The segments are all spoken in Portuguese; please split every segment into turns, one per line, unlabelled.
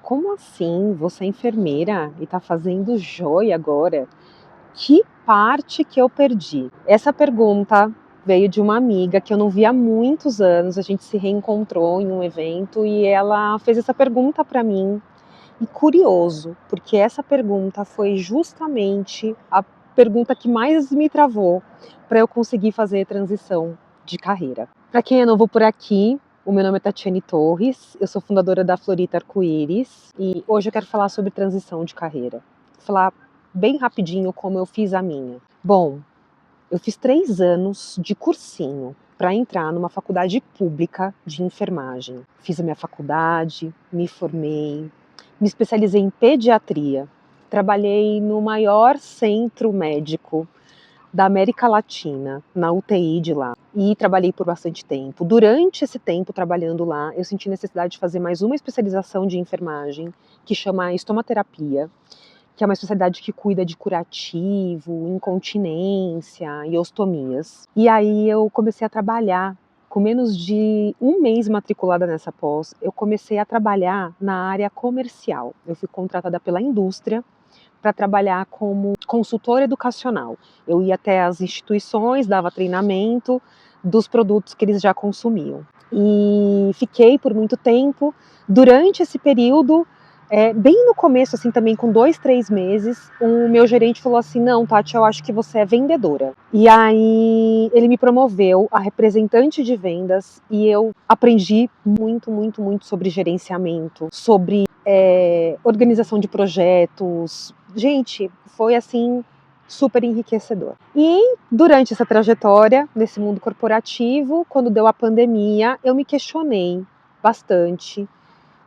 como assim? Você é enfermeira e tá fazendo joia agora? Que parte que eu perdi? Essa pergunta veio de uma amiga que eu não via há muitos anos. A gente se reencontrou em um evento e ela fez essa pergunta para mim. E curioso, porque essa pergunta foi justamente a pergunta que mais me travou para eu conseguir fazer a transição de carreira. Para quem é novo por aqui, o meu nome é Tatiane Torres, eu sou fundadora da Florita Arco-Íris e hoje eu quero falar sobre transição de carreira. Vou falar bem rapidinho como eu fiz a minha. Bom, eu fiz 3 anos de cursinho para entrar numa faculdade pública de enfermagem. Fiz a minha faculdade, me formei, me especializei em pediatria, trabalhei no maior centro médico da América Latina, na UTI de lá, e trabalhei por bastante tempo. Durante esse tempo trabalhando lá, eu senti necessidade de fazer mais uma especialização de enfermagem, que chama estomaterapia, que é uma especialidade que cuida de curativo, incontinência e ostomias. E aí eu comecei a trabalhar. Com menos de um mês matriculada nessa pós, eu comecei a trabalhar na área comercial. Eu fui contratada pela indústria para trabalhar como consultora educacional. Eu ia até as instituições, dava treinamento dos produtos que eles já consumiam. E fiquei por muito tempo. Durante esse período, bem no começo, assim, também com 2, 3 meses, o meu gerente falou assim: não, Tati, eu acho que você é vendedora. E aí ele me promoveu a representante de vendas e eu aprendi muito, muito, muito sobre gerenciamento, sobre organização de projetos. Gente, foi assim super enriquecedor. E durante essa trajetória nesse mundo corporativo, quando deu a pandemia, eu me questionei bastante,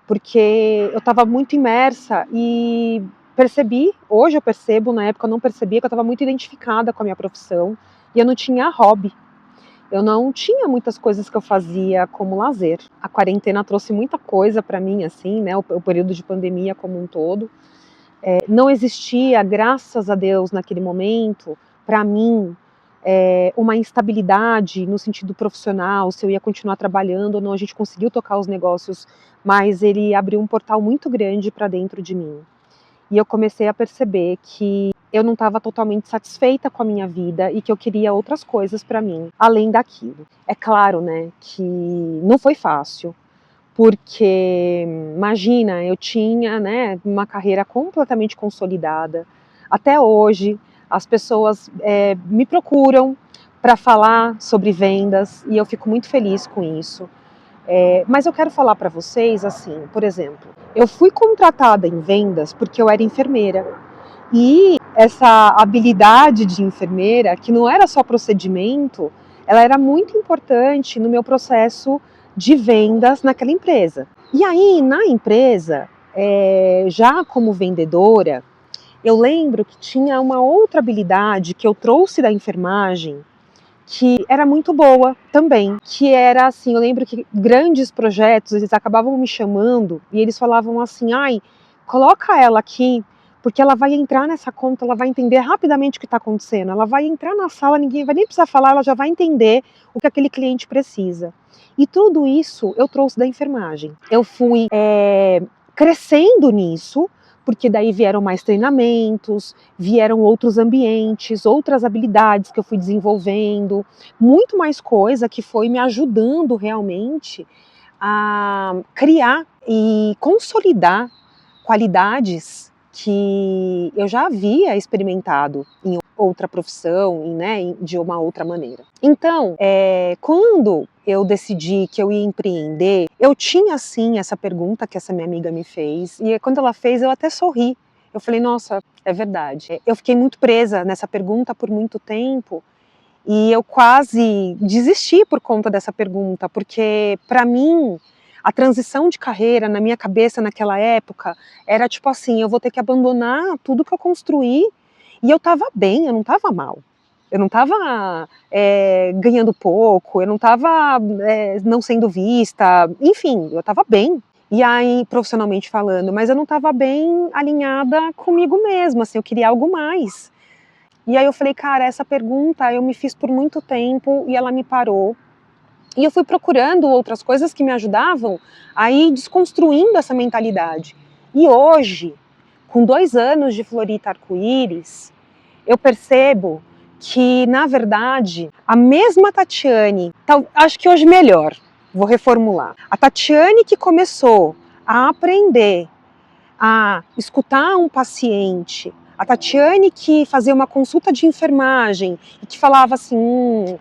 porque eu estava muito imersa e percebi, hoje eu percebo, na época eu não percebia, que eu estava muito identificada com a minha profissão e eu não tinha hobby. Eu não tinha muitas coisas que eu fazia como lazer. A quarentena trouxe muita coisa para mim, assim, né? O período de pandemia como um todo. Não existia, graças a Deus, naquele momento, para mim, uma instabilidade no sentido profissional, se eu ia continuar trabalhando ou não. A gente conseguiu tocar os negócios, mas ele abriu um portal muito grande para dentro de mim. E eu comecei a perceber que eu não estava totalmente satisfeita com a minha vida e que eu queria outras coisas para mim, além daquilo. É claro, né, que não foi fácil, porque imagina, eu tinha, né, uma carreira completamente consolidada. Até hoje, as pessoas me procuram para falar sobre vendas e eu fico muito feliz com isso. Mas eu quero falar para vocês, assim, por exemplo, eu fui contratada em vendas porque eu era enfermeira. E essa habilidade de enfermeira, que não era só procedimento, ela era muito importante no meu processo de vendas naquela empresa. E aí, na empresa, já como vendedora, eu lembro que tinha uma outra habilidade que eu trouxe da enfermagem, que era muito boa também, que era assim, eu lembro que grandes projetos, eles acabavam me chamando e eles falavam assim: ai, coloca ela aqui, porque ela vai entrar nessa conta, ela vai entender rapidamente o que está acontecendo, ela vai entrar na sala, ninguém vai nem precisar falar, ela já vai entender o que aquele cliente precisa. E tudo isso eu trouxe da enfermagem. Eu fui crescendo nisso, porque daí vieram mais treinamentos, vieram outros ambientes, outras habilidades que eu fui desenvolvendo, muito mais coisa que foi me ajudando realmente a criar e consolidar qualidades que eu já havia experimentado em outra profissão, né, de uma outra maneira. Então, quando eu decidi que eu ia empreender, eu tinha sim essa pergunta que essa minha amiga me fez, e quando ela fez eu até sorri. Eu falei, nossa, é verdade. Eu fiquei muito presa nessa pergunta por muito tempo, e eu quase desisti por conta dessa pergunta, porque para mim a transição de carreira na minha cabeça naquela época era tipo assim, eu vou ter que abandonar tudo que eu construí, e eu estava bem, eu não estava mal. Eu não estava ganhando pouco, eu não estava não sendo vista, enfim, eu estava bem. E aí, profissionalmente falando, mas eu não estava bem alinhada comigo mesma, assim, eu queria algo mais. E aí eu falei, cara, essa pergunta eu me fiz por muito tempo e ela me parou. E eu fui procurando outras coisas que me ajudavam a ir desconstruindo essa mentalidade. E hoje, com 2 anos de Florita Arco-Íris, eu percebo que, na verdade, a mesma Tatiane, acho que hoje melhor, vou reformular. A Tatiane que começou a aprender a escutar um paciente, a Tatiane que fazia uma consulta de enfermagem e que falava assim,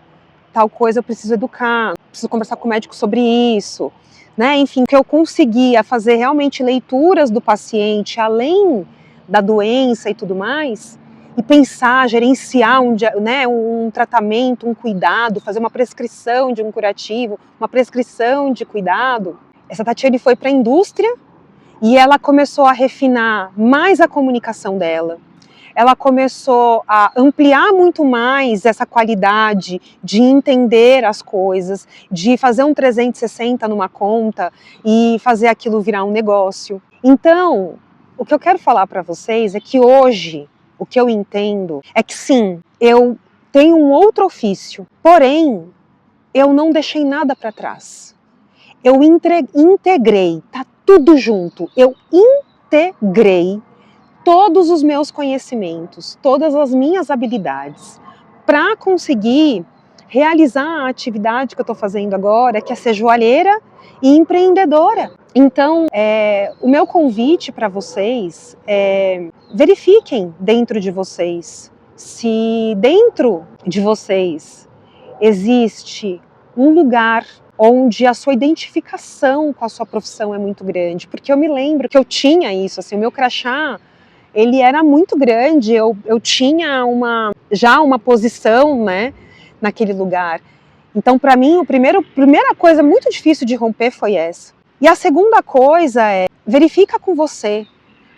tal coisa eu preciso educar, preciso conversar com o médico sobre isso, né? Enfim, que eu conseguia fazer realmente leituras do paciente além da doença e tudo mais, e pensar, gerenciar um tratamento, um cuidado, fazer uma prescrição de um curativo, uma prescrição de cuidado. Essa Tatiane foi para a indústria e ela começou a refinar mais a comunicação dela. Ela começou a ampliar muito mais essa qualidade de entender as coisas, de fazer um 360 numa conta e fazer aquilo virar um negócio. Então, o que eu quero falar para vocês é que hoje, o que eu entendo é que sim, eu tenho um outro ofício, porém, eu não deixei nada para trás. Eu integrei, tá tudo junto, eu integrei todos os meus conhecimentos, todas as minhas habilidades, para conseguir realizar a atividade que eu estou fazendo agora, que é ser joalheira e empreendedora. Então, o meu convite para vocês é verifiquem dentro de vocês se dentro de vocês existe um lugar onde a sua identificação com a sua profissão é muito grande, porque eu me lembro que eu tinha isso, assim, o meu crachá ele era muito grande, eu tinha já uma posição, né, naquele lugar. Então, para mim, a primeira coisa muito difícil de romper foi essa. E a segunda coisa é, verifica com você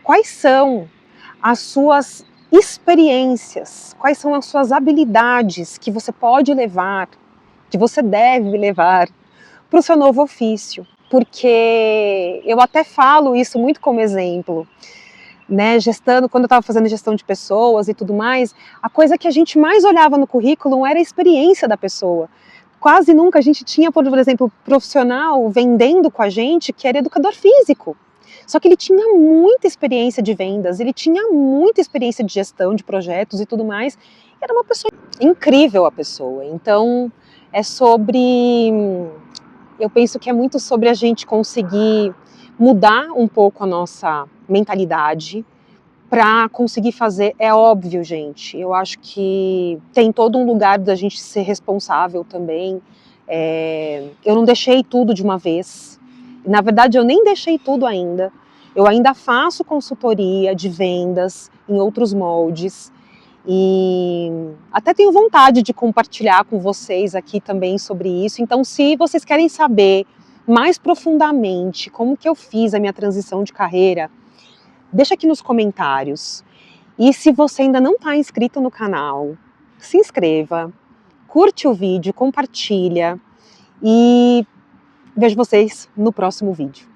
quais são as suas experiências, quais são as suas habilidades que você pode levar, que você deve levar para o seu novo ofício. Porque eu até falo isso muito como exemplo. Né, quando eu estava fazendo gestão de pessoas e tudo mais, a coisa que a gente mais olhava no currículo era a experiência da pessoa. Quase nunca a gente tinha, por exemplo, profissional vendendo com a gente que era educador físico. Só que ele tinha muita experiência de vendas, ele tinha muita experiência de gestão de projetos e tudo mais. Era uma pessoa incrível a pessoa. Então, eu penso que é muito sobre a gente conseguir mudar um pouco a nossa mentalidade para conseguir fazer, é óbvio, gente, eu acho que tem todo um lugar da gente ser responsável também. Eu não deixei tudo de uma vez, na verdade eu nem deixei tudo ainda, eu ainda faço consultoria de vendas em outros moldes, e até tenho vontade de compartilhar com vocês aqui também sobre isso. Então, se vocês querem saber mais profundamente como que eu fiz a minha transição de carreira, deixa aqui nos comentários. E se você ainda não está inscrito no canal, se inscreva, curte o vídeo, compartilha e vejo vocês no próximo vídeo.